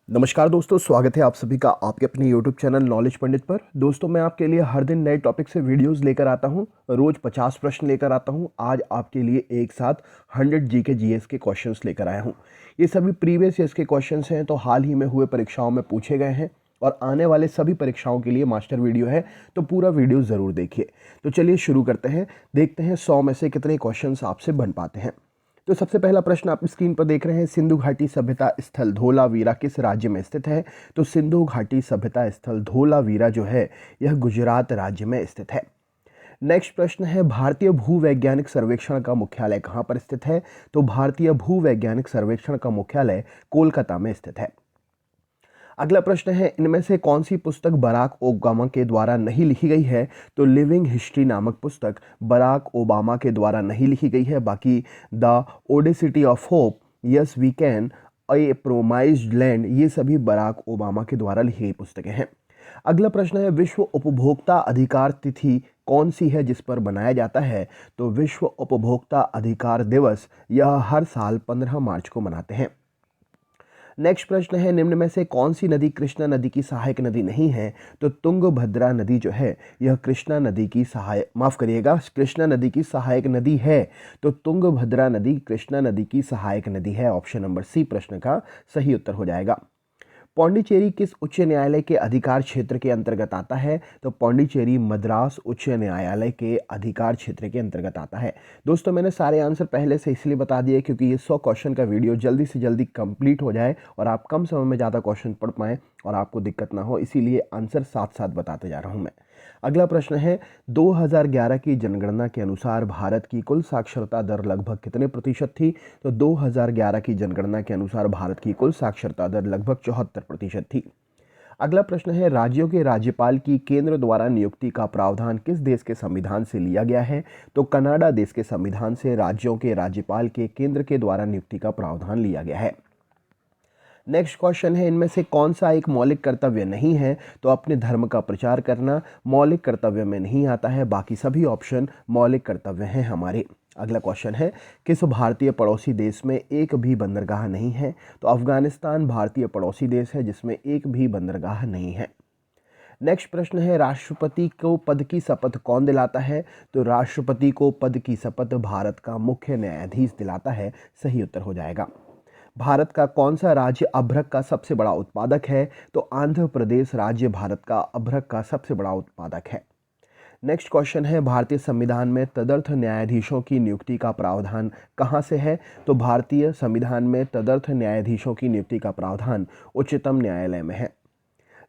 नमस्कार दोस्तों, स्वागत है आप सभी का आपके अपने YouTube चैनल नॉलेज पंडित पर। दोस्तों, मैं आपके लिए हर दिन नए टॉपिक से वीडियोस लेकर आता हूं। रोज 50 प्रश्न लेकर आता हूं। आज आपके लिए एक साथ 100 जीके जीएस के क्वेश्चंस लेकर आया हूं। ये सभी प्रीवियस ईयर्स के क्वेश्चंस हैं, तो हाल ही में हुए परीक्षाओं में पूछे गए हैं और आने वाले सभी परीक्षाओं के लिए मास्टर वीडियो है, तो पूरा वीडियो ज़रूर देखिए। तो चलिए शुरू करते हैं। देखते हैं 100 में से कितने क्वेश्चंस आपसे बन पाते हैं। तो सबसे पहला प्रश्न आप स्क्रीन पर देख रहे हैं, सिंधु घाटी सभ्यता स्थल धोलावीरा किस राज्य में स्थित है? तो सिंधु घाटी सभ्यता स्थल धोलावीरा जो है यह गुजरात राज्य में स्थित है। नेक्स्ट प्रश्न है, भारतीय भूवैज्ञानिक सर्वेक्षण का मुख्यालय कहाँ पर स्थित है? तो भारतीय भूवैज्ञानिक सर्वेक्षण का मुख्यालय कोलकाता में स्थित है। अगला प्रश्न है, इनमें से कौन सी पुस्तक बराक ओबामा के द्वारा नहीं लिखी गई है? तो लिविंग हिस्ट्री नामक पुस्तक बराक ओबामा के द्वारा नहीं लिखी गई है। बाकी the audacity of hope, yes we can, a promised land, ये सभी बराक ओबामा के द्वारा लिखी गई पुस्तकें हैं। अगला प्रश्न है, विश्व उपभोक्ता अधिकार तिथि कौन सी है जिस पर बनाया जाता है? तो विश्व उपभोक्ता अधिकार दिवस यह हर साल 15 मार्च को मनाते हैं। नेक्स्ट प्रश्न है, निम्न में से कौन सी नदी कृष्णा नदी की सहायक नदी नहीं है? तो तुंगभद्रा नदी जो है यह कृष्णा नदी की कृष्णा नदी की सहायक नदी है। तो तुंगभद्रा नदी कृष्णा नदी की सहायक नदी है। ऑप्शन नंबर सी प्रश्न का सही उत्तर हो जाएगा। पौंडीचेरी किस उच्च न्यायालय के अधिकार क्षेत्र के अंतर्गत आता है? तो पौंडीचेरी मद्रास उच्च न्यायालय के अधिकार क्षेत्र के अंतर्गत आता है। दोस्तों, मैंने सारे आंसर पहले से इसलिए बता दिए क्योंकि ये 100 क्वेश्चन का वीडियो जल्दी से जल्दी कंप्लीट हो जाए और आप कम समय में ज़्यादा क्वेश्चन पढ़ पाएँ और आपको दिक्कत ना हो, इसीलिए आंसर साथ साथ बताते जा रहा हूँ मैं। अगला प्रश्न है, 2011 की जनगणना के अनुसार भारत की कुल साक्षरता दर लगभग कितने प्रतिशत थी? तो 2011 की जनगणना के अनुसार भारत की कुल साक्षरता दर लगभग 74% थी। अगला प्रश्न है, राज्यों के राज्यपाल की केंद्र द्वारा नियुक्ति का प्रावधान किस देश के संविधान से लिया गया है? तो कनाडा देश के संविधान से राज्यों के राज्यपाल के केंद्र के द्वारा नियुक्ति का प्रावधान लिया गया है। नेक्स्ट क्वेश्चन है, इनमें से कौन सा एक मौलिक कर्तव्य नहीं है? तो अपने धर्म का प्रचार करना मौलिक कर्तव्य में नहीं आता है। बाकी सभी ऑप्शन मौलिक कर्तव्य हैं हमारे। अगला क्वेश्चन है, किस भारतीय पड़ोसी देश में एक भी बंदरगाह नहीं है? तो अफगानिस्तान भारतीय पड़ोसी देश है जिसमें एक भी बंदरगाह नहीं है। नेक्स्ट प्रश्न है, राष्ट्रपति को पद की शपथ कौन दिलाता है? तो राष्ट्रपति को पद की शपथ भारत का मुख्य न्यायाधीश दिलाता है। सही उत्तर हो जाएगा। भारत का कौन सा राज्य अभ्रक का सबसे बड़ा उत्पादक है? तो आंध्र प्रदेश राज्य भारत का अभ्रक का सबसे बड़ा उत्पादक है। नेक्स्ट क्वेश्चन है, भारतीय संविधान में तदर्थ न्यायाधीशों की नियुक्ति का प्रावधान कहाँ से है? तो भारतीय संविधान में तदर्थ न्यायाधीशों की नियुक्ति का प्रावधान उच्चतम न्यायालय में है।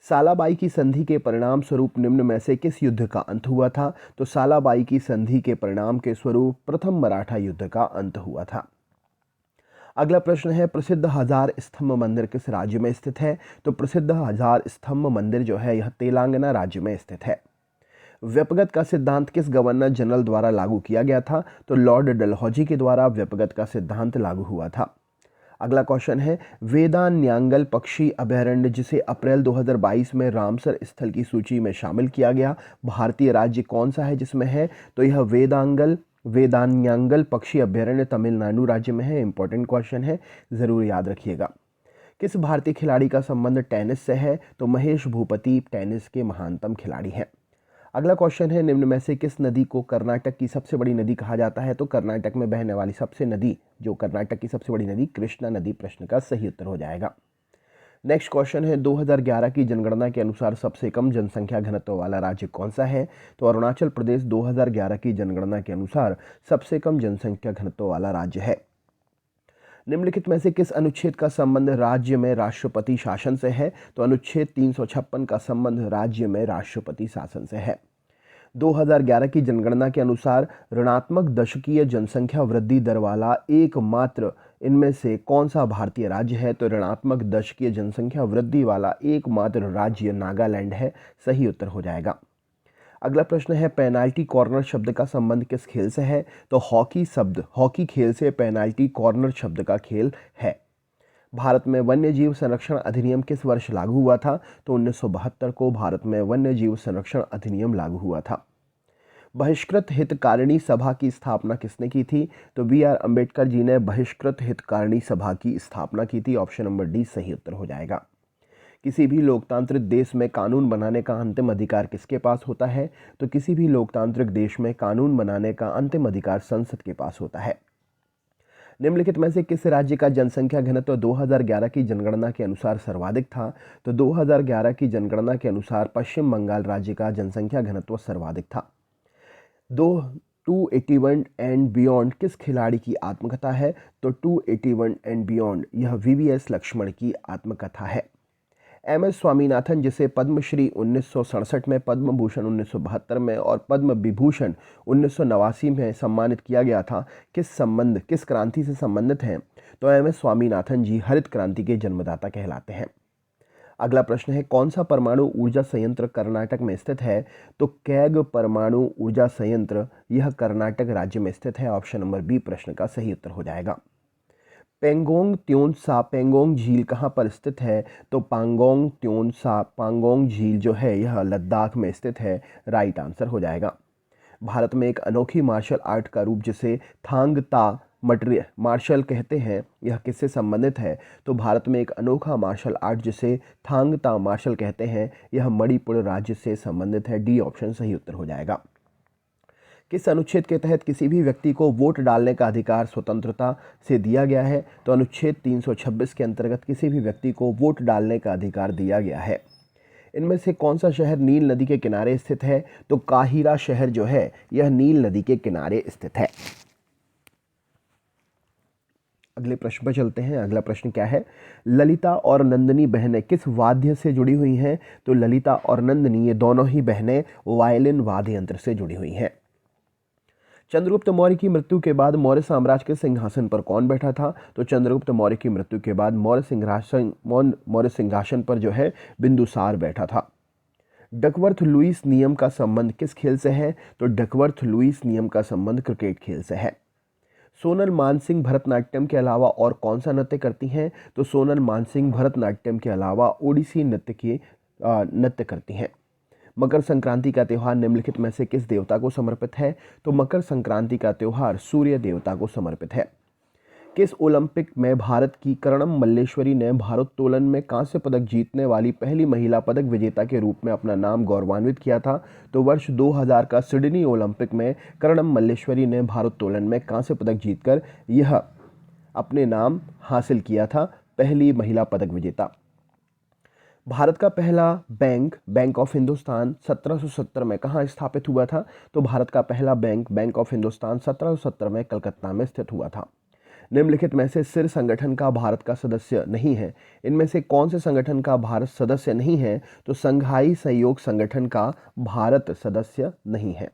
सालाबाई की संधि के परिणाम स्वरूप निम्न में से किस युद्ध का अंत हुआ था? तो सालाबाई की संधि के परिणाम के स्वरूप प्रथम मराठा युद्ध का अंत हुआ था। अगला प्रश्न है, प्रसिद्ध हजार स्तंभ मंदिर किस राज्य में स्थित है? तो प्रसिद्ध हजार स्तंभ मंदिर जो है यह तेलंगाना राज्य में स्थित है। व्यपगत का सिद्धांत किस गवर्नर जनरल द्वारा लागू किया गया था? तो लॉर्ड डलहौजी के द्वारा व्यपगत का सिद्धांत लागू हुआ था। अगला क्वेश्चन है, वेदान्यांगल पक्षी अभयारण्य जिसे अप्रैल 2022 में रामसर स्थल की सूची में शामिल किया गया, भारतीय राज्य कौन सा है जिसमें है? तो यह वेदान्यांगल पक्षी अभयारण्य तमिलनाडु राज्य में है। इंपॉर्टेंट क्वेश्चन है, जरूर याद रखिएगा। किस भारतीय खिलाड़ी का संबंध टेनिस से है? तो महेश भूपति टेनिस के महानतम खिलाड़ी हैं। अगला क्वेश्चन है, निम्न में से किस नदी को कर्नाटक की सबसे बड़ी नदी कहा जाता है? तो कर्नाटक में बहने वाली कर्नाटक की सबसे बड़ी नदी कृष्णा नदी प्रश्न का सही उत्तर हो जाएगा। नेक्स्ट क्वेश्चन है, 2011 की जनगणना के अनुसार सबसे कम जनसंख्या घनत्व वाला राज्य कौन सा है? तो अरुणाचल प्रदेश 2011 की जनगणना के अनुसार सबसे कम जनसंख्या घनत्व वाला राज्य है। निम्नलिखित में से किस अनुच्छेद का संबंध राज्य में राष्ट्रपति शासन से है? तो अनुच्छेद 356 का संबंध राज्य में राष्ट्रपति शासन से है। 2011 की जनगणना के अनुसार ऋणात्मक दशकीय जनसंख्या वृद्धि दर वाला एकमात्र इनमें से कौन सा भारतीय राज्य है? तो ऋणात्मक दशकीय जनसंख्या वृद्धि वाला एकमात्र राज्य नागालैंड है। सही उत्तर हो जाएगा। अगला प्रश्न है, पेनाल्टी कॉर्नर शब्द का संबंध किस खेल से है? तो हॉकी खेल से पेनाल्टी कॉर्नर शब्द का खेल है। भारत में वन्यजीव संरक्षण अधिनियम किस वर्ष लागू हुआ था? तो 1972 को भारत में वन्यजीव संरक्षण अधिनियम लागू हुआ था। बहिष्कृत हितकारिणी सभा की स्थापना किसने की थी? तो बी.आर. अंबेडकर जी ने बहिष्कृत हितकारिणी सभा की स्थापना की थी। ऑप्शन नंबर डी सही उत्तर हो जाएगा। किसी भी लोकतांत्रिक देश में कानून बनाने का अंतिम अधिकार किसके पास होता है? तो किसी भी लोकतांत्रिक देश में कानून बनाने का अंतिम अधिकार संसद के पास होता है। निम्नलिखित में से किस राज्य का जनसंख्या घनत्व 2011 की जनगणना के अनुसार सर्वाधिक था? तो 2011 की जनगणना के अनुसार पश्चिम बंगाल राज्य का जनसंख्या घनत्व सर्वाधिक था। 281 एंड बियॉन्ड किस खिलाड़ी की आत्मकथा है? तो 281 एंड बियॉन्ड यह वीवीएस लक्ष्मण की आत्मकथा है। एम एस स्वामीनाथन, जिसे पद्मश्री 1967 में, पद्म भूषण 1972 में और पद्म विभूषण 1989 में सम्मानित किया गया था, किस क्रांति से संबंधित हैं? तो एम एस स्वामीनाथन जी हरित क्रांति के जन्मदाता कहलाते हैं। अगला प्रश्न है, कौन सा परमाणु ऊर्जा संयंत्र कर्नाटक में स्थित है? तो कैग परमाणु ऊर्जा संयंत्र यह कर्नाटक राज्य में स्थित है। ऑप्शन नंबर बी प्रश्न का सही उत्तर हो जाएगा। पेंगोंग त्योंसा पेंगोंग झील कहाँ पर स्थित है? तो पांगोंग त्योंसा पांगोंग झील जो है यह लद्दाख में स्थित है। राइट आंसर हो जाएगा। भारत में एक अनोखी मार्शल आर्ट का रूप जिसे थांग ता मार्शल कहते हैं, यह किससे संबंधित है? तो भारत में एक अनोखा मार्शल आर्ट जिसे थांग ता मार्शल कहते हैं, यह मणिपुर राज्य से संबंधित है। डी ऑप्शन सही उत्तर हो जाएगा। किस अनुच्छेद के तहत किसी भी व्यक्ति को वोट डालने का अधिकार स्वतंत्रता से दिया गया है? तो अनुच्छेद 326 के अंतर्गत किसी भी व्यक्ति को वोट डालने का अधिकार दिया गया है। इनमें से कौन सा शहर नील नदी के किनारे स्थित है? तो काहिरा शहर जो है यह नील नदी के किनारे स्थित है। अगले प्रश्न पर चलते हैं। अगला प्रश्न क्या है? ललिता और नंदिनी बहनें किस वाद्य से जुड़ी हुई हैं? तो ललिता और नंदिनी ये दोनों ही बहनें वायलिन वाद्य यंत्र से जुड़ी हुई हैं। चंद्रगुप्त मौर्य की मृत्यु के बाद मौर्य साम्राज्य के सिंहासन पर कौन बैठा था? तो चंद्रगुप्त मौर्य की मृत्यु के बाद मौर्य सिंहासन पर जो है बिंदुसार बैठा था। डकवर्थ लुईस नियम का संबंध किस खेल से है? तो डकवर्थ लुईस नियम का संबंध क्रिकेट खेल से है। सोनल मानसिंह भरतनाट्यम के अलावा और कौन सा नृत्य करती हैं? तो सोनल मानसिंह भरतनाट्यम के अलावा ओडिसी नृत्य करती हैं। मकर संक्रांति का त्यौहार निम्नलिखित में से किस देवता को समर्पित है? तो मकर संक्रांति का त्यौहार सूर्य देवता को समर्पित है। किस ओलंपिक में भारत की करणम मल्लेश्वरी ने भारोत्तोलन में कांस्य पदक जीतने वाली पहली महिला पदक विजेता के रूप में अपना नाम गौरवान्वित किया था? तो वर्ष 2000 का सिडनी ओलंपिक में करणम मल्लेश्वरी ने भारोत्तोलन में कांस्य पदक जीतकर यह अपने नाम हासिल किया था, पहली महिला पदक विजेता। भारत का पहला बैंक ऑफ हिंदुस्तान 1770 में कहाँ स्थापित हुआ था? तो भारत का पहला बैंक ऑफ हिंदुस्तान 1770 में कलकत्ता में स्थित हुआ था। निम्नलिखित में से सिर संगठन का भारत का सदस्य नहीं है। इनमें से कौन से संगठन का भारत सदस्य नहीं है? तो संघाई सहयोग संगठन का भारत सदस्य नहीं है।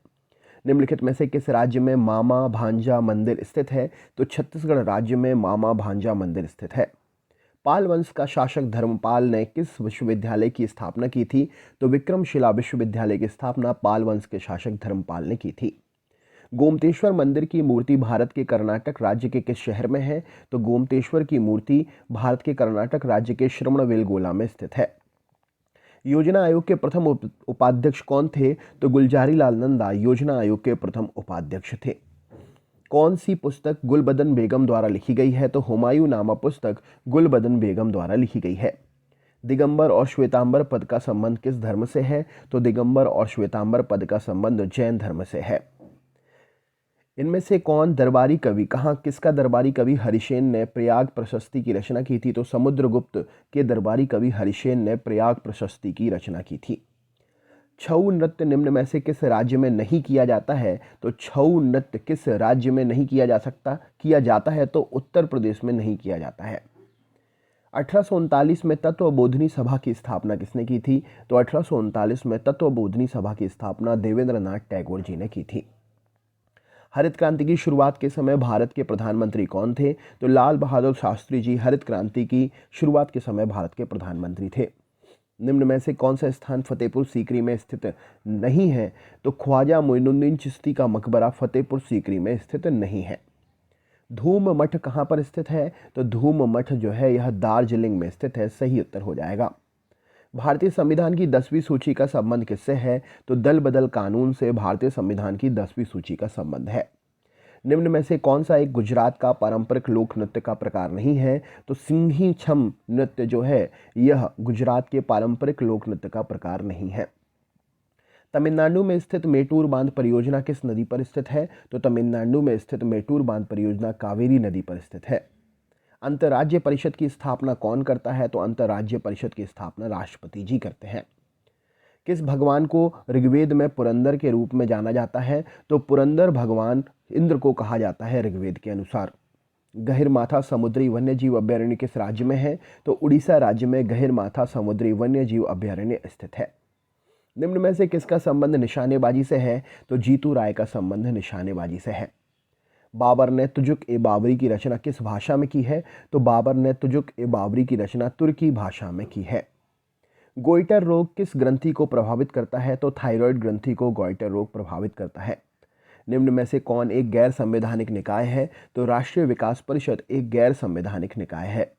निम्नलिखित में से किस राज्य में मामा भांजा मंदिर स्थित है? तो छत्तीसगढ़ राज्य में मामा भांजा मंदिर स्थित है। पाल वंश का शासक धर्मपाल ने किस विश्वविद्यालय की स्थापना की थी? तो विक्रमशिला विश्वविद्यालय की स्थापना पाल वंश के शासक धर्मपाल ने की थी। गोमतेश्वर मंदिर की मूर्ति भारत के कर्नाटक राज्य के किस शहर में है? तो गोमतेश्वर की मूर्ति भारत के कर्नाटक राज्य के श्रवणबेलगोला में स्थित है। योजना आयोग के प्रथम उपाध्यक्ष कौन थे? तो गुलजारी लाल नंदा योजना आयोग के प्रथम उपाध्यक्ष थे। कौन सी पुस्तक गुलबदन बेगम द्वारा लिखी गई है? तो हुमायूं नामा पुस्तक गुलबदन बेगम द्वारा लिखी गई है। दिगंबर और श्वेतांबर पद का संबंध किस धर्म से है? तो दिगंबर और श्वेतांबर पद का संबंध जैन धर्म से है। इनमें से कौन दरबारी कवि किसका दरबारी कवि हरिसेन ने प्रयाग प्रशस्ति की रचना की थी? तो समुद्रगुप्त के दरबारी कवि हरिसेन ने प्रयाग प्रशस्ति की रचना की थी। छऊ नृत्य निम्न में से किस राज्य में नहीं किया जाता है? तो छऊ नृत्य किस राज्य में नहीं किया जाता है? तो उत्तर प्रदेश में नहीं किया जाता है। 1839 में तत्वबोधिनी सभा की स्थापना किसने की थी? तो 1839 में तत्वबोधिनी सभा की स्थापना देवेंद्रनाथ टैगोर जी ने की थी। हरित क्रांति की शुरुआत के समय भारत के प्रधानमंत्री कौन थे? तो लाल बहादुर शास्त्री जी हरित क्रांति की शुरुआत के समय भारत के प्रधानमंत्री थे। निम्न में से कौन सा स्थान फतेहपुर सीकरी में स्थित नहीं है? तो ख्वाजा मोइनुद्दीन चिश्ती का मकबरा फतेहपुर सीकरी में स्थित नहीं है। धूम मठ कहाँ पर स्थित है? तो धूम मठ जो है यह दार्जिलिंग में स्थित है। सही उत्तर हो जाएगा। भारतीय संविधान की 10वीं सूची का संबंध किससे है? तो दल बदल कानून से भारतीय संविधान की 10वीं सूची का संबंध है। निम्न में से कौन सा एक गुजरात का पारंपरिक लोक नृत्य का प्रकार नहीं है? तो सिंही छम नृत्य जो है यह गुजरात के पारंपरिक लोक नृत्य का प्रकार नहीं है। तमिलनाडु में स्थित मेटूर बांध परियोजना किस नदी पर स्थित है? तो तमिलनाडु में स्थित मेटूर बांध परियोजना कावेरी नदी पर स्थित है। अंतर्राज्य परिषद की स्थापना कौन करता है? तो अंतर्राज्य परिषद की स्थापना राष्ट्रपति जी करते हैं। किस भगवान को ऋग्वेद में पुरंदर के रूप में जाना जाता है? तो पुरंदर भगवान इंद्र को कहा जाता है ऋग्वेद के अनुसार। गहिरमाथा समुद्री वन्यजीव अभयारण्य किस राज्य में है? तो उड़ीसा राज्य में गहिरमाथा समुद्री वन्यजीव अभयारण्य स्थित है। निम्न में से किसका संबंध निशानेबाजी से है? तो जीतू राय का संबंध निशानेबाजी से है। बाबर ने तुजुक ए बाबरी की रचना किस भाषा में की है? तो बाबर ने तुजुक ए बाबरी की रचना तुर्की भाषा में की है। गोइटर रोग किस ग्रंथि को प्रभावित करता है? तो थायराइड ग्रंथि को गोइटर रोग प्रभावित करता है। निम्न में से कौन एक गैर संवैधानिक निकाय है? तो राष्ट्रीय विकास परिषद एक गैर संवैधानिक निकाय है।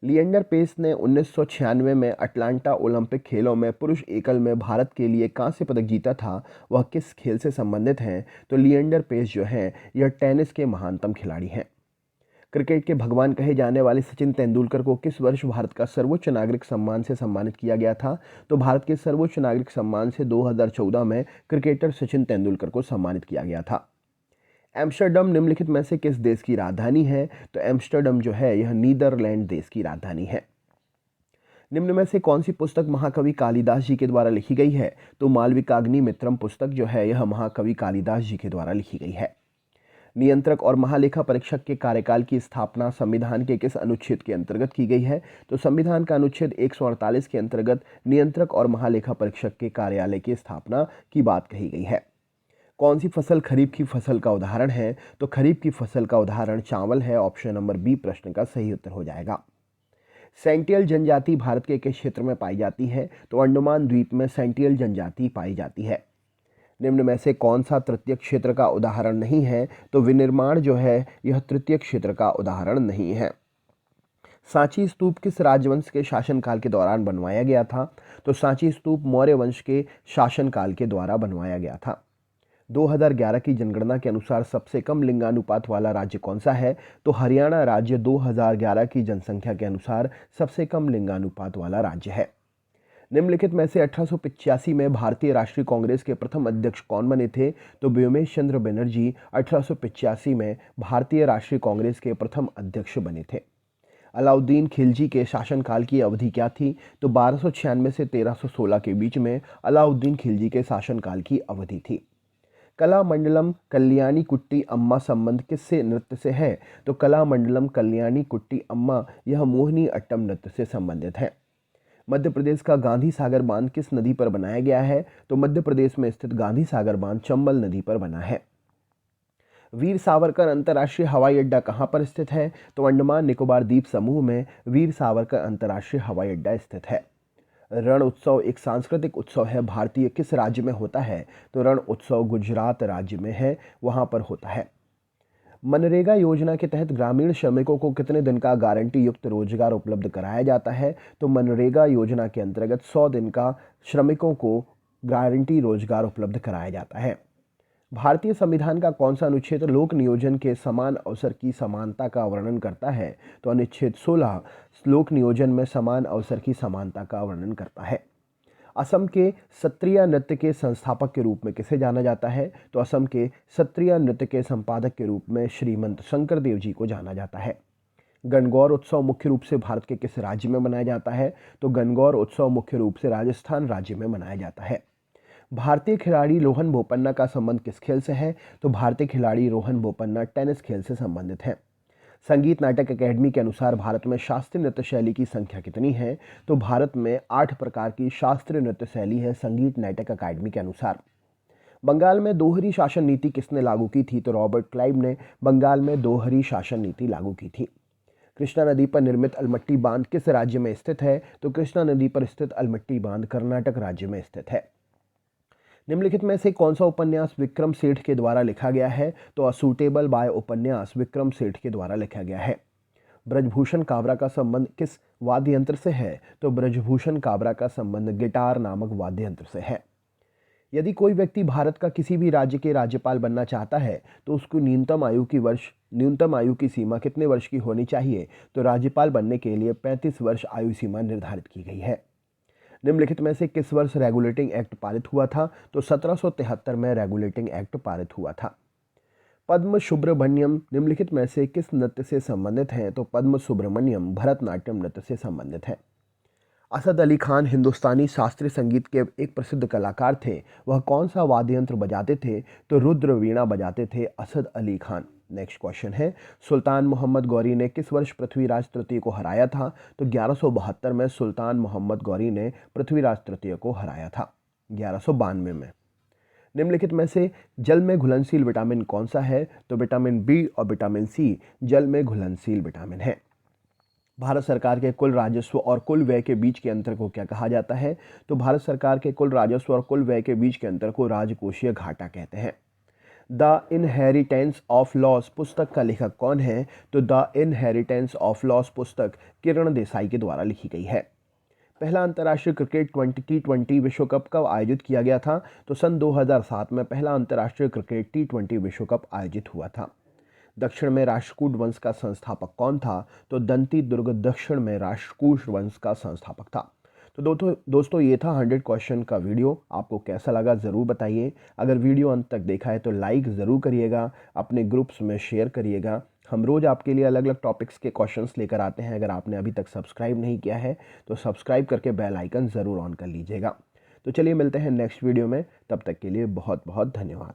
लिएंडर पेस ने 1996 में अटलांटा ओलंपिक खेलों में पुरुष एकल में भारत के लिए कांस्य पदक जीता था, वह किस खेल से संबंधित हैं? तो लिएंडर पेस जो हैं यह टेनिस के महानतम खिलाड़ी हैं। क्रिकेट के भगवान कहे जाने वाले सचिन तेंदुलकर को किस वर्ष भारत का सर्वोच्च नागरिक सम्मान से सम्मानित किया गया था? तो भारत के सर्वोच्च नागरिक सम्मान से 2014 में क्रिकेटर सचिन तेंदुलकर को सम्मानित किया गया था। एम्स्टर्डम निम्नलिखित में से किस देश की राजधानी है? तो एम्स्टर्डम जो है यह नीदरलैंड देश की राजधानी है। निम्न में से कौन सी पुस्तक महाकवि कालिदास जी के द्वारा लिखी गई है? तो मालविकाग्नि मित्रम पुस्तक जो है यह महाकवि कालिदास जी के द्वारा लिखी गई है। नियंत्रक और महालेखा परीक्षक के कार्यकाल की स्थापना संविधान के किस अनुच्छेद के अंतर्गत की गई है? तो संविधान का अनुच्छेद 148 के अंतर्गत नियंत्रक और महालेखा परीक्षक के कार्यालय की स्थापना की बात कही गई है। कौन सी फसल खरीफ की फसल का उदाहरण है? तो खरीफ की फसल का उदाहरण चावल है। ऑप्शन नंबर बी प्रश्न का सही उत्तर हो जाएगा। सेंटियल जनजाति भारत के किस क्षेत्र में पाई जाती है? तो अंडमान द्वीप में सेंटियल जनजाति पाई जाती है। निम्न में से कौन सा तृतीय क्षेत्र का उदाहरण नहीं है? तो विनिर्माण जो है यह तृतीय क्षेत्र का उदाहरण नहीं है। सांची स्तूप किस राजवंश के शासनकाल के दौरान बनवाया गया था? तो सांची स्तूप मौर्य वंश के शासनकाल के द्वारा बनवाया गया था। 2011 की जनगणना के अनुसार सबसे कम लिंगानुपात वाला राज्य कौन सा है? तो हरियाणा राज्य 2011 की जनसंख्या के अनुसार सबसे कम लिंगानुपात वाला राज्य है। निम्नलिखित में से 1885 में भारतीय राष्ट्रीय कांग्रेस के प्रथम अध्यक्ष कौन बने थे? तो व्योमेश चंद्र बनर्जी 1885 में भारतीय राष्ट्रीय कांग्रेस के प्रथम अध्यक्ष बने थे। अलाउद्दीन खिलजी के शासनकाल की अवधि क्या थी? तो 1296 से 1316 के बीच में अलाउद्दीन खिलजी के शासनकाल की अवधि थी। कलामंडलम कल्याणी कुट्टी अम्मा संबंध किससे नृत्य से है? तो कलामंडलम कल्याणी कुट्टी अम्मा यह मोहिनी अट्टम नृत्य से संबंधित है। मध्य प्रदेश का गांधी सागर बांध किस नदी पर बनाया गया है? तो मध्य प्रदेश में स्थित गांधी सागर बांध चंबल नदी पर बना है। वीर सावरकर अंतर्राष्ट्रीय हवाई अड्डा कहां पर स्थित है? तो अंडमान निकोबार द्वीप समूह में वीर सावरकर अंतर्राष्ट्रीय हवाई अड्डा स्थित है। रण उत्सव एक सांस्कृतिक उत्सव है, भारतीय किस राज्य में होता है? तो रण उत्सव गुजरात राज्य में है, वहां पर होता है। मनरेगा योजना के तहत ग्रामीण श्रमिकों को कितने दिन का गारंटी युक्त रोजगार उपलब्ध कराया जाता है? तो मनरेगा योजना के अंतर्गत 100 दिन का श्रमिकों को गारंटी रोजगार उपलब्ध कराया जाता है। भारतीय संविधान का कौन सा अनुच्छेद लोक नियोजन के समान अवसर की समानता का वर्णन करता है? तो अनुच्छेद 16 लोक नियोजन में समान अवसर की समानता का वर्णन करता है। असम के सत्रिया नृत्य के संस्थापक के रूप में किसे जाना जाता है? तो असम के सत्रिया नृत्य के संपादक के रूप में श्रीमंत शंकर देव जी को जाना जाता है। गणगौर उत्सव मुख्य रूप से भारत के किस राज्य में मनाया जाता है? तो गणगौर उत्सव मुख्य रूप से राजस्थान राज्य में मनाया जाता है। भारतीय खिलाड़ी रोहन बोपन्ना का संबंध किस खेल से है? तो भारतीय खिलाड़ी रोहन बोपन्ना टेनिस खेल से संबंधित हैं। संगीत नाटक अकेडमी के अनुसार भारत में शास्त्रीय नृत्य शैली की संख्या कितनी है? तो भारत में 8 प्रकार की शास्त्रीय नृत्य शैली है संगीत नाटक अकादमी के अनुसार। बंगाल में दोहरी शासन नीति किसने लागू की थी? तो रॉबर्ट क्लाइव ने बंगाल में दोहरी शासन नीति लागू की थी। कृष्णा नदी पर निर्मित अलमट्टी बांध किस राज्य में स्थित है? तो कृष्णा नदी पर स्थित अलमट्टी बांध कर्नाटक राज्य में स्थित है। निम्नलिखित में से कौन सा उपन्यास विक्रम सेठ के द्वारा लिखा गया है? तो अ सूटेबल बाय उपन्यास विक्रम सेठ के द्वारा लिखा गया है। ब्रजभूषण काबरा का संबंध किस वाद्य यंत्र से है? तो ब्रजभूषण काबरा का संबंध गिटार नामक वाद्य यंत्र से है। यदि कोई व्यक्ति भारत का किसी भी राज्य के राज्यपाल बनना चाहता है तो उसको न्यूनतम आयु की सीमा कितने वर्ष की होनी चाहिए? तो राज्यपाल बनने के लिए 35 वर्ष आयु सीमा निर्धारित की गई है। निम्नलिखित में से किस वर्ष रेगुलेटिंग एक्ट पारित हुआ था? तो 1773 में रेगुलेटिंग एक्ट पारित हुआ था। पद्म सुब्रमण्यम निम्नलिखित में से किस नृत्य से संबंधित हैं? तो पद्म सुब्रमण्यम भरतनाट्यम नृत्य से संबंधित है। असद अली खान हिंदुस्तानी शास्त्रीय संगीत के एक प्रसिद्ध कलाकार थे। वह कौन सा वाद्य यंत्र बजाते थे? तो रुद्र वीणा बजाते थे असद अली खान। नेक्स्ट क्वेश्चन है, सुल्तान मोहम्मद गौरी ने किस वर्ष पृथ्वीराज तृतीय को हराया था? तो 1172 में सुल्तान मोहम्मद गौरी ने पृथ्वीराज तृतीय को हराया था, 1192 में। निम्नलिखित में से जल में घुलनशील विटामिन कौन सा है? तो विटामिन बी और विटामिन सी जल में घुलनशील विटामिन है। भारत सरकार के कुल राजस्व और कुल व्यय के बीच के अंतर को क्या कहा जाता है? तो भारत सरकार के कुल राजस्व और कुल व्यय के बीच के अंतर को राजकोषीय घाटा कहते हैं। द इनहेरिटेंस ऑफ लॉस पुस्तक का लेखक कौन है? तो द इनहेरिटेंस ऑफ लॉस पुस्तक किरण देसाई के द्वारा लिखी गई है। पहला अंतर्राष्ट्रीय क्रिकेट T20 विश्व कप कब आयोजित किया गया था? तो सन 2007 में पहला अंतर्राष्ट्रीय क्रिकेट T20 विश्व कप आयोजित हुआ था। दक्षिण में राष्ट्रकूट वंश का संस्थापक कौन था? तो दंती दुर्ग दक्षिण में राष्ट्रकूट वंश का संस्थापक था। तो दोस्तों ये था 100 क्वेश्चन का वीडियो। आपको कैसा लगा ज़रूर बताइए। अगर वीडियो अंत तक देखा है तो लाइक ज़रूर करिएगा, अपने ग्रुप्स में शेयर करिएगा। हम रोज़ आपके लिए अलग अलग टॉपिक्स के क्वेश्चंस लेकर आते हैं। अगर आपने अभी तक सब्सक्राइब नहीं किया है तो सब्सक्राइब करके बेल आइकन ज़रूर ऑन कर लीजिएगा। तो चलिए मिलते हैं नेक्स्ट वीडियो में, तब तक के लिए बहुत बहुत धन्यवाद।